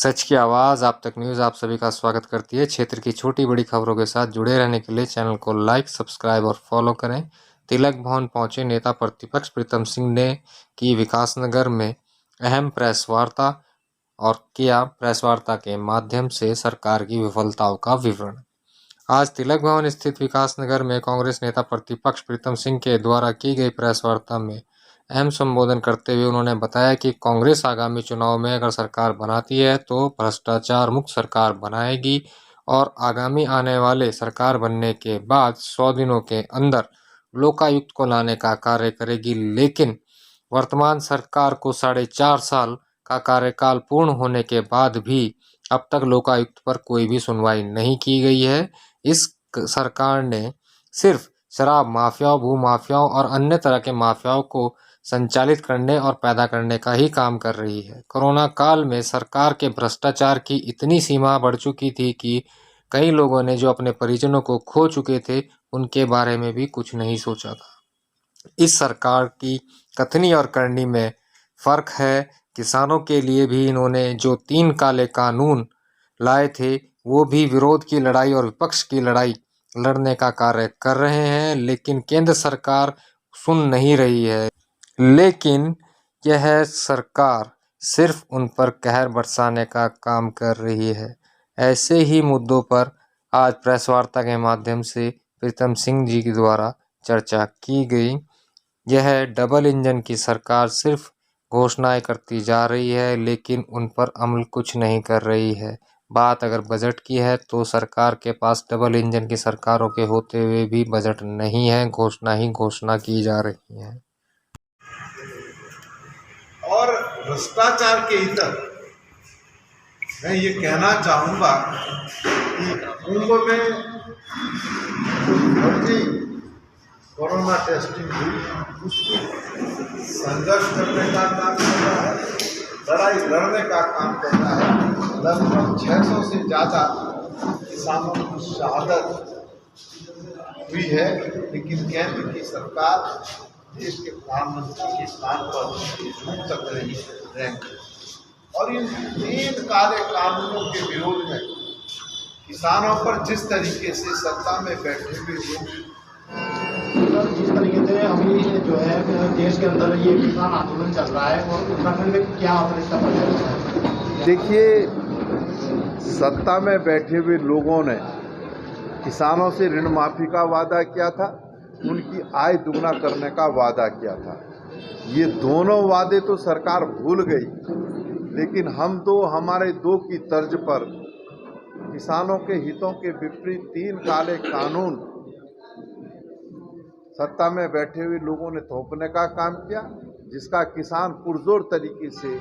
सच की आवाज़ आप तक न्यूज़ आप सभी का स्वागत करती है। क्षेत्र की छोटी-बड़ी खबरों के साथ जुड़े रहने के लिए चैनल को लाइक, सब्सक्राइब और फॉलो करें। तिलक भवन पहुंचे नेता प्रतिपक्ष प्रीतम सिंह ने की विकासनगर में अहम प्रेस वार्ता और किया प्रेस वार्ता के माध्यम से सरकार की विफलताओं का विवरण। आज तिलक भवन स्थित विकासनगर में कांग्रेस नेता प्रतिपक्ष प्रीतम सिंह के द्वारा की गई प्रेस वार्ता में अहम संबोधन करते हुए उन्होंने बताया कि कांग्रेस आगामी चुनाव में अगर सरकार बनाती है तो भ्रष्टाचार मुक्त सरकार बनाएगी और आगामी आने वाले सरकार बनने के बाद 100 दिनों के अंदर लोकायुक्त को लाने का कार्य करेगी। लेकिन वर्तमान सरकार को 4.5 साल का कार्यकाल पूर्ण होने के बाद भी अब तक लोकायुक्त पर कोई भी सुनवाई नहीं की गई है। इस सरकार ने सिर्फ शराब माफियाओं, भू माफियाओं और अन्य तरह के माफियाओं को संचालित करने और पैदा करने का ही काम कर रही है। कोरोना काल में सरकार के भ्रष्टाचार की इतनी सीमा बढ़ चुकी थी कि कई लोगों ने जो अपने परिजनों को खो चुके थे, उनके बारे में भी कुछ नहीं सोचा था। इस सरकार की कथनी और करनी में फर्क है। किसानों के लिए भी इन्होंने जो 3 काले कानून लाए थे, वो भी विरोध की लड़ाई और विपक्ष की लड़ाई लड़ने का कार्य कर रहे हैं, लेकिन केंद्र सरकार सुन नहीं रही है। लेकिन यह सरकार सिर्फ उन पर कहर बरसाने का काम कर रही है। ऐसे ही मुद्दों पर आज प्रेस वार्ता के माध्यम से प्रीतम सिंह जी के द्वारा चर्चा की गई। यह डबल इंजन की सरकार सिर्फ घोषणाएं करती जा रही है, लेकिन उन पर अमल कुछ नहीं कर रही है। बात अगर बजट की है तो सरकार के पास डबल इंजन की सरकारों के होते हुए भी बजट नहीं है, घोषणा ही घोषणा की जा रही है। और भ्रष्टाचार के इतर मैं ये कहना चाहूँगा कि कुंभ में फर्जी कोरोना टेस्टिंग हुई, उसकी संघर्ष करने का काम कर रहा है, लड़ाई लड़ने का काम कर रहा है। लगभग 600 से ज़्यादा किसानों की शहादत हुई है, लेकिन केंद्र की सरकार देश के प्रधानमंत्री के स्थान पर झूठ तक नहीं रैंक। और इन 3 काले कानूनों के विरोध में किसानों पर जिस तरीके से सत्ता में बैठे हुए लोग जिस तरीके से अभी जो है देश के अंदर ये किसान आंदोलन चल रहा है और उत्तराखंड में क्या असर इसका पड़ रहा है? देखिए, सत्ता में बैठे हुए लोगों ने किसानों से ऋण माफी का वादा किया था, उनकी आय दुगना करने का वादा किया था। ये दोनों वादे तो सरकार भूल गई, लेकिन हम तो हमारे 2 की तर्ज पर किसानों के हितों के विपरीत 3 काले कानून सत्ता में बैठे हुए लोगों ने थोपने का काम किया, जिसका किसान पुरजोर तरीके से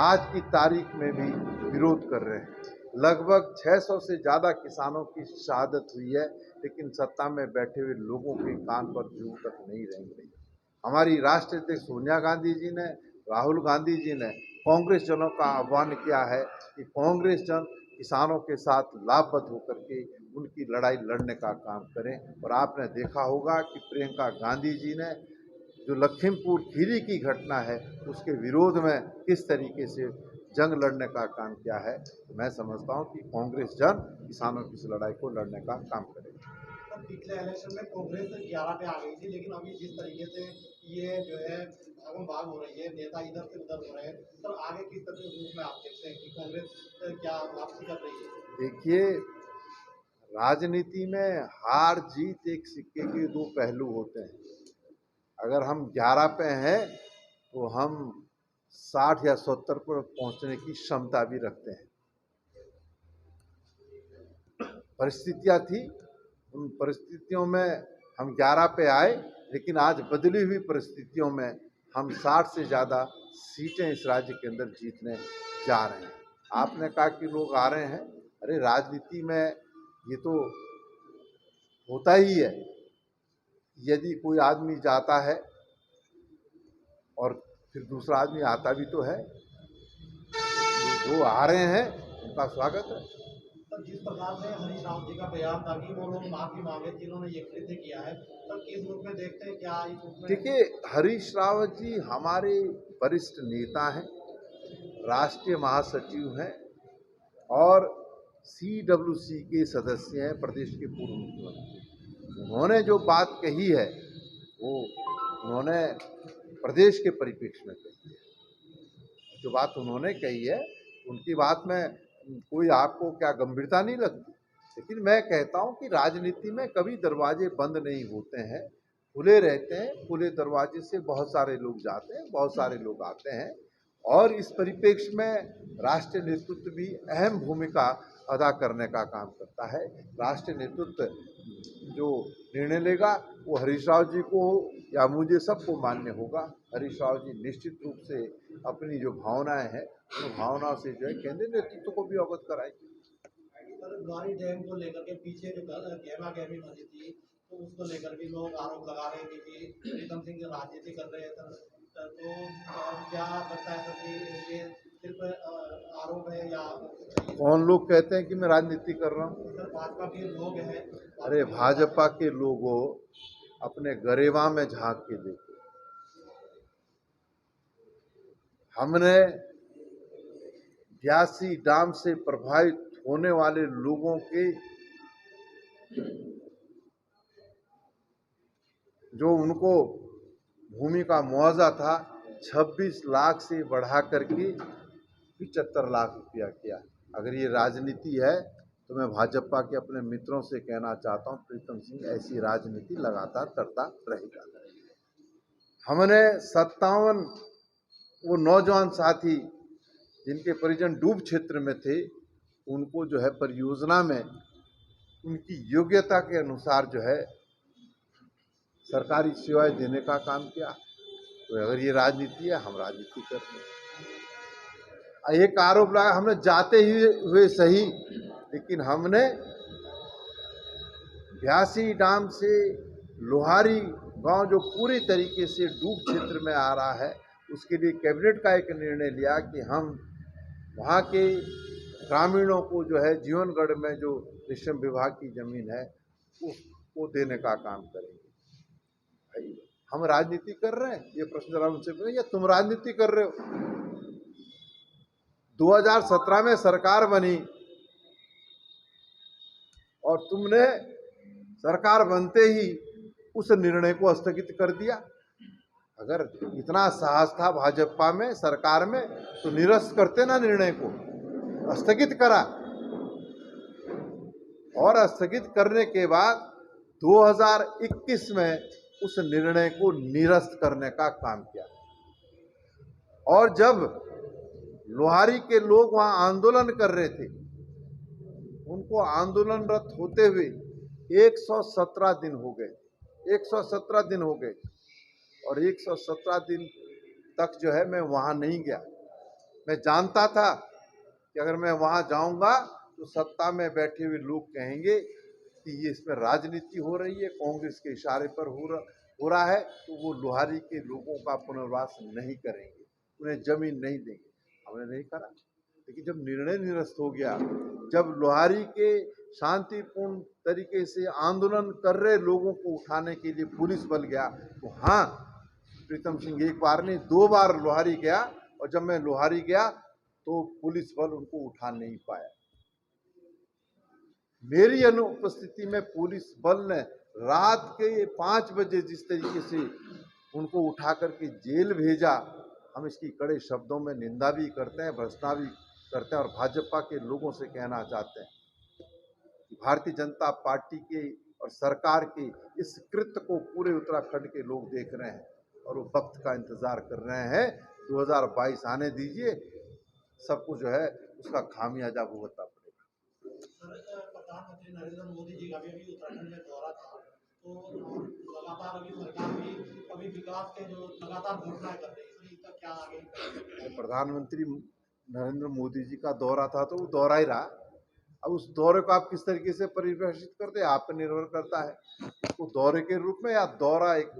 आज की तारीख में भी विरोध कर रहे हैं। लगभग 600 से ज़्यादा किसानों की शहादत हुई है, लेकिन सत्ता में बैठे हुए लोगों के कान पर जूं तक नहीं रेंग रही। हमारी राष्ट्रीय अध्यक्ष सोनिया गांधी जी ने, राहुल गांधी जी ने कांग्रेस जनों का आह्वान किया है कि कांग्रेस जन किसानों के साथ लाभबद्ध होकर के उनकी लड़ाई लड़ने का काम करें। और आपने देखा होगा कि प्रियंका गांधी जी ने जो लखीमपुर खीरी की घटना है, उसके विरोध में किस तरीके से जंग लड़ने का काम किया है। तो मैं समझता हूँ कि कांग्रेस जन किसानों की इस लड़ाई को लड़ने का काम करेगी। पिछले इलेक्शन में कांग्रेस 11 पे आ गई थी, लेकिन अभी जिस तरीके से ये जो है भागम भाग हो रही है, नेता इधर से उधर हो रहे हैं, तो आगे किस तरह के रूप में आप देखते हैं कि कांग्रेस क्या वापसी कर रही है? देखिए, राजनीति में हार जीत एक सिक्के के 2 पहलू होते हैं। अगर हम 11 पे हैं तो हम 60 या 70 पर पहुंचने की क्षमता भी रखते हैं। परिस्थितियां थी, उन परिस्थितियों में हम 11 पे आए, लेकिन आज बदली हुई परिस्थितियों में हम 60 से ज़्यादा सीटें इस राज्य के अंदर जीतने जा रहे हैं। आपने कहा कि लोग आ रहे हैं, अरे राजनीति में ये तो होता ही है। यदि कोई आदमी जाता है और फिर दूसरा आदमी आता भी तो है, जो आ रहे हैं उनका स्वागत है। तो जिस प्रकार से हरीश रावत जी का बयान था कि वो लोग माफी मांगे जिन्होंने ये कृत्य किया है, तो किस रूप में देखते हैं, क्या इस रूप में? देखिए, हरीश रावत जी हमारे वरिष्ठ नेता हैं, राष्ट्रीय महासचिव हैं, और CWC के सदस्य हैं, प्रदेश के पूर्व मुख्यमंत्री। उन्होंने जो बात कही है वो उन्होंने प्रदेश के परिप्रेक्ष्य में कही है। जो बात उन्होंने कही है उनकी बात में कोई आपको क्या गंभीरता नहीं लगती, लेकिन मैं कहता हूं कि राजनीति में कभी दरवाजे बंद नहीं होते हैं, खुले रहते हैं। खुले दरवाजे से बहुत सारे लोग जाते हैं, बहुत सारे लोग आते हैं, और इस परिप्रेक्ष्य में राष्ट्रीय नेतृत्व भी अहम भूमिका अदा करने का काम करता है। राष्ट्रीय नेतृत्व जो निर्णय लेगा वो हरीश राव जी को या मुझे सबको मान्य होगा। हरीश राव जी निश्चित रूप से अपनी जो भावनाएं हैं उन भावनाओं से जो है केंद्रीय नेतृत्व को भी अवगत कराएंगे। सर, द्वारी डैम को लेकर के पीछे जो गहमा गहमी बनी थी, तो उसको लेकर भी लोग आरोप लगा रहे हैं कि प्रीतम सिंह राजनीति कर रहे हैं सर। तो क्या लगता है सर कि ये सिर्फ आरोप है या कौन लोग कहते हैं कि मैं राजनीति कर रहा हूँ? सर भाजपा के लोग हैं? अरे भाजपा के लोगों, अपने गरेवा में झांक के देखो। हमने ब्यासी डैम से प्रभावित होने वाले लोगों के जो उनको भूमि का मुआवजा था 26 लाख से बढ़ा करके 75 लाख रुपया किया। अगर ये राजनीति है तो मैं भाजपा के अपने मित्रों से कहना चाहता हूं, प्रीतम सिंह ऐसी राजनीति लगातार करता रहेगा। हमने 57 वो नौजवान साथी जिनके परिजन डूब क्षेत्र में थे, उनको जो है परियोजना में उनकी योग्यता के अनुसार जो है सरकारी सेवाएं देने का काम किया। तो अगर ये राजनीति है, हम राजनीति करते हैं। एक आरोप लगा, हमने जाते ही हुए सही, लेकिन हमने ब्यासी डैम से लोहारी गांव जो पूरी तरीके से डूब क्षेत्र में आ रहा है, उसके लिए कैबिनेट का एक निर्णय लिया कि हम वहाँ के ग्रामीणों को जो है जीवनगढ़ में जो रेशम विभाग की जमीन है उसको देने का काम करेंगे। भाई हम राजनीति कर रहे हैं, ये प्रश्न जरा उनसे करें, या तुम राजनीति कर रहे हो? 2017 में सरकार बनी और तुमने सरकार बनते ही उस निर्णय को स्थगित कर दिया। अगर इतना साहस था भाजपा में, सरकार में, तो निरस्त करते ना निर्णय को, स्थगित करा। और स्थगित करने के बाद 2021 में उस निर्णय को निरस्त करने का काम किया। और जब लोहारी के लोग वहां आंदोलन कर रहे थे, उनको आंदोलनरत होते हुए 117 दिन हो गए, 117 दिन हो गए, और 117 दिन तक जो है मैं वहां नहीं गया। मैं जानता था कि अगर मैं वहां जाऊंगा तो सत्ता में बैठे हुए लोग कहेंगे कि ये इसमें राजनीति हो रही है, कांग्रेस के इशारे पर हो रहा है, तो वो लोहारी के लोगों का पुनर्वास नहीं करेंगे, उन्हें जमीन नहीं देंगे। हमने नहीं करा। लेकिन जब निर्णय निरस्त हो गया, जब लोहारी के शांतिपूर्ण तरीके से आंदोलन कर रहे लोगों को उठाने के लिए पुलिस बल गया, तो हाँ, प्रीतम सिंह एक बार नहीं 2 बार लोहारी गया, और जब मैं लोहारी गया तो पुलिस बल उनको उठा नहीं पाया। मेरी अनुपस्थिति में पुलिस बल ने रात के 5 बजे जिस तरीके से उनको उठा करके जेल भेजा, हम इसकी कड़े शब्दों में निंदा भी करते हैं, भर्त्सना भी करते हैं, और भाजपा के लोगों से कहना चाहते हैं कि भारतीय जनता पार्टी के और सरकार के इस कृत्य को पूरे उत्तराखंड के लोग देख रहे हैं और वो वक्त का इंतजार कर रहे हैं। 2022 आने दीजिए, सबको जो है उसका खामियाजा भुगतना पड़ेगा। प्रधानमंत्री नरेंद्र मोदी जी का भी अभी उत्तराखंड में दौरा था, तो लगातार अभी सरकार भी अभी विकास के जो लगातार घोषणाएं कर रही है, इसका क्या आगे? प्रधानमंत्री नरेंद्र मोदी जी का दौरा था तो वो दौरा ही रहा। अब उस दौरे को आप किस तरीके से परिभाषित करते हैं, आप पर निर्भर करता है। उसको दौरे के रूप में, या दौरा एक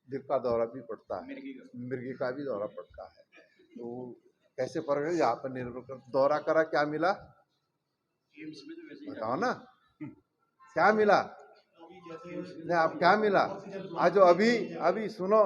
दिल का दौरा भी पड़ता है, मिर्गी का भी दौरा पड़ता है, तो कैसे फर्क है, यहाँ पर निर्भर कर। दौरा करा, क्या मिला बताओ ना, क्या मिला? नहीं, आप क्या मिला? आज जो अभी सुनो,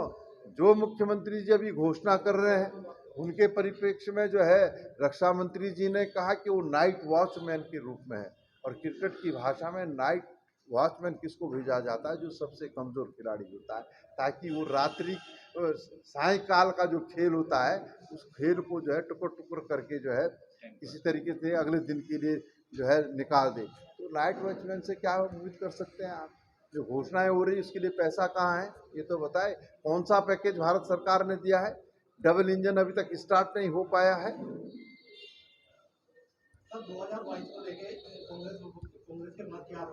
जो मुख्यमंत्री जी अभी घोषणा कर रहे हैं उनके परिप्रेक्ष्य में जो है रक्षा मंत्री जी ने कहा कि वो नाइट वॉचमैन के रूप में है, और क्रिकेट की भाषा में नाइट वॉचमैन किसको भेजा जाता है, जो सबसे कमजोर खिलाड़ी होता है, ताकि वो रात्रि सायकाल का जो खेल होता है उस खेल को जो है टुकर टुकर करके जो है किसी तरीके से अगले दिन के लिए जो है निकाल दे। तो नाइट वॉचमैन से क्या उम्मीद कर सकते हैं आप? जो घोषणाएं हो रही है उसके लिए पैसा कहाँ है, ये तो बताए। कौन सा पैकेज भारत सरकार ने दिया है? डबल इंजन अभी तक स्टार्ट नहीं हो पाया है। सर 2022 को लेके कांग्रेस के मत क्या है?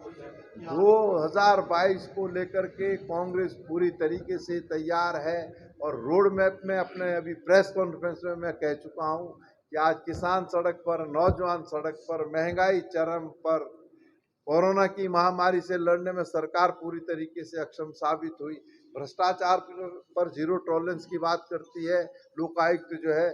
2022 को लेकर के कांग्रेस पूरी तरीके से तैयार है, और रोड मैप में अपने अभी प्रेस कॉन्फ्रेंस में मैं कह चुका हूं कि आज किसान सड़क पर, नौजवान सड़क पर, महंगाई चरम पर, कोरोना की महामारी से लड़ने में सरकार पूरी तरीके से अक्षम साबित हुई, भ्रष्टाचार पर जीरो टॉलरेंस की बात करती है। लोकायुक्त जो है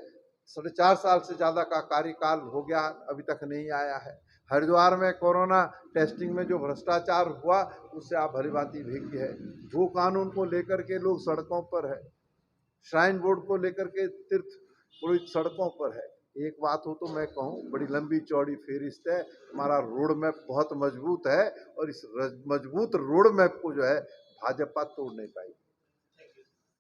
4.5 साल से ज्यादा का कार्यकाल हो गया, अभी तक नहीं आया है। हरिद्वार में कोरोना टेस्टिंग में जो भ्रष्टाचार हुआ उससे आप भली भांति भेगी है। भू कानून को लेकर के लोग सड़कों पर है, श्राइन बोर्ड को लेकर के तीर्थ पुरोहित सड़कों पर है। एक बात हो तो मैं कहूँ, बड़ी लंबी चौड़ी फेरिस्त है, हमारा रोड मैप बहुत मजबूत है, और इस मजबूत रोड मैप को जो है भाजपा तोड़ नहीं पाई।